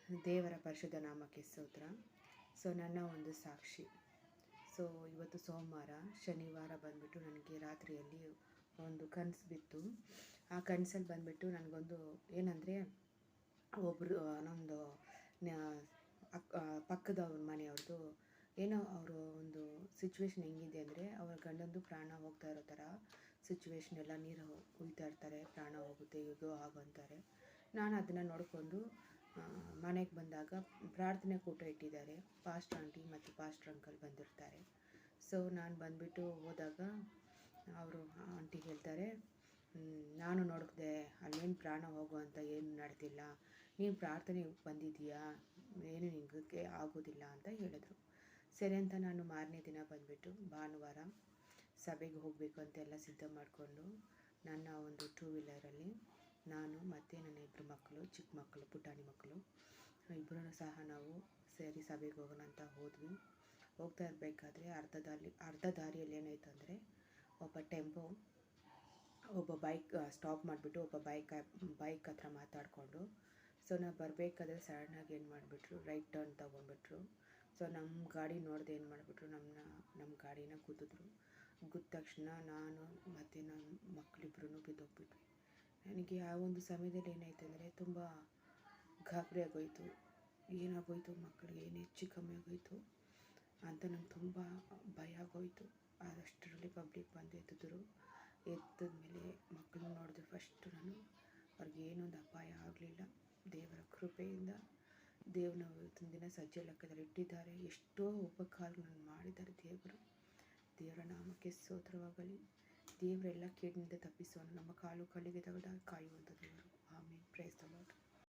ದೇವರ ಪರಿಶುದ್ಧ ನಾಮಕ್ಕೆ ಸ್ತೋತ್ರ. ಸೊ ನನ್ನ ಒಂದು ಸಾಕ್ಷಿ. ಸೊ ಇವತ್ತು ಸೋಮವಾರ, ಶನಿವಾರ ಬಂದುಬಿಟ್ಟು ನನಗೆ ರಾತ್ರಿಯಲ್ಲಿ ಒಂದು ಕನಸು ಬಿತ್ತು. ಆ ಕನಸಲ್ಲಿ ಬಂದುಬಿಟ್ಟು ನನಗೊಂದು ಏನಂದರೆ, ಒಬ್ಬರು ನಮ್ಮದು ಪಕ್ಕದವ್ರ ಮನೆಯವ್ರದ್ದು ಏನೋ ಅವರು ಒಂದು ಸಿಚುವೇಶನ್ ಹೆಂಗಿದೆ ಅಂದರೆ, ಅವರ ಗಂಡಂದು ಪ್ರಾಣ ಹೋಗ್ತಾ ಇರೋ ಥರ ಸಿಚುವೇಶನ್, ಎಲ್ಲ ನೀರು ಉಯ್ತಾ ಇರ್ತಾರೆ, ಪ್ರಾಣ ಹೋಗುತ್ತೆ ಇದು ಆಗೋ ಅಂತಾರೆ. ನಾನು ಅದನ್ನು ನೋಡಿಕೊಂಡು ಮನೆಗೆ ಬಂದಾಗ ಪ್ರಾರ್ಥನೆ ಕೂಟ ಇಟ್ಟಿದ್ದಾರೆ. ಪಾಸ್ಟ್ ಆಂಟಿ ಮತ್ತು ಪಾಸ್ಟ್ರ್ ಅಂಕಲ್ ಬಂದಿರ್ತಾರೆ. ಸೊ ನಾನು ಬಂದುಬಿಟ್ಟು ಹೋದಾಗ ಅವರು ಆಂಟಿ ಹೇಳ್ತಾರೆ, ನಾನು ನೋಡಿದೆ ಅಲ್ಲೇನು ಪ್ರಾಣ ಹೋಗುವಂಥ ಏನು ನಡೆದಿಲ್ಲ, ನೀನು ಪ್ರಾರ್ಥನೆಗೆ ಬಂದಿದ್ದೀಯಾ, ಏನು ನಿಂಗೆ ಆಗೋದಿಲ್ಲ ಅಂತ ಹೇಳಿದ್ರು. ಸರಿ ಅಂತ ನಾನು ಮಾರನೇ ದಿನ ಬಂದುಬಿಟ್ಟು ಭಾನುವಾರ ಸಭೆಗೆ ಹೋಗಬೇಕು ಅಂತೆಲ್ಲ ಸಿದ್ಧ ಮಾಡಿಕೊಂಡು ನನ್ನ ಒಂದು 2 ವೀಲರಲ್ಲಿ ನಾನು ಮತ್ತು ನನ್ನ 2 ಮಕ್ಕಳು, ಚಿಕ್ಕ ಮಕ್ಕಳು, ಪುಟಾಣಿ ಮಕ್ಕಳು ಇಬ್ಬರೂ ಸಹ ನಾವು ಸೇರಿ ಸಭೆಗೆ ಹೋಗೋಣ ಅಂತ ಹೋದ್ವಿ. ಹೋಗ್ತಾ ಇರಬೇಕಾದ್ರೆ ಅರ್ಧ ದಾರಿಯಲ್ಲಿ ಏನಾಯಿತು ಅಂದರೆ, ಒಬ್ಬ ಬೈಕ್ ಸ್ಟಾಪ್ ಮಾಡಿಬಿಟ್ಟು ಒಬ್ಬ ಬೈಕ್ ಹತ್ರ ಮಾತಾಡಿಕೊಂಡು, ಸೊ ನಾವು ಬರಬೇಕಾದ್ರೆ ಸಡನ್ನಾಗಿ ಏನು ಮಾಡಿಬಿಟ್ರು, ರೈಟ್ ಟರ್ನ್ ತೊಗೊಂಡ್ಬಿಟ್ರು. ಸೊ ನಮ್ಮ ಗಾಡಿ ನೋಡದೆ ಏನು ಮಾಡಿಬಿಟ್ರು, ನಮ್ಮ ಗಾಡಿನ ಗುದ್ದಿದ್ರು. ಗುದ್ದ ತಕ್ಷಣ ನಾನು ಮತ್ತು ನನ್ನ ಮಕ್ಕಳಿಬ್ರು ಬಿದ್ದೋಗ್ಬಿಟ್ವಿ. ನನಗೆ ಆ ಒಂದು ಸಮಯದಲ್ಲಿ ಏನಾಯಿತು ಅಂದರೆ ತುಂಬ ಗಾಬರಿ ಆಗೋಯಿತು. ಏನಾಗೋಯಿತು, ಮಕ್ಕಳಿಗೆ ಏನು ಹೆಚ್ಚು ಕಮ್ಮಿ ಆಗೋಯಿತು ಅಂತ ನಂಗೆ ತುಂಬ ಭಯ ಆಗೋಯಿತು. ಅದಷ್ಟರಲ್ಲಿ ಪಬ್ಲಿಕ್ ಬಂದು ಎತ್ತಿದ್ಮೇಲೆ ಮಕ್ಕಳನ್ನ ನೋಡಿದೆ. ಫಸ್ಟು ನಾನು ಅವ್ರಿಗೆ ಏನೊಂದು ಅಪಾಯ ಆಗಲಿಲ್ಲ. ದೇವರ ಕೃಪೆಯಿಂದ ದೇವ್ರನ್ನ ಇವತ್ತಿನ ದಿನ ಸಜ್ಜೆ ಲೆಕ್ಕದಲ್ಲಿ ಇಟ್ಟಿದ್ದಾರೆ. ಎಷ್ಟೋ ಉಪಕಾರಗಳನ್ನು ಮಾಡಿದ್ದಾರೆ ದೇವರ ನಾಮಕ್ಕೆ ಸ್ತೋತ್ರವಾಗಲಿ. ದೇವರೆಲ್ಲ ಕೇಡಿನಿಂದ ತಪ್ಪಿಸುವನು, ನಮ್ಮ ಕಾಲು ಕಲ್ಲಿಗೆ ತಗದಾಗ ಕಾಯುವಂಥ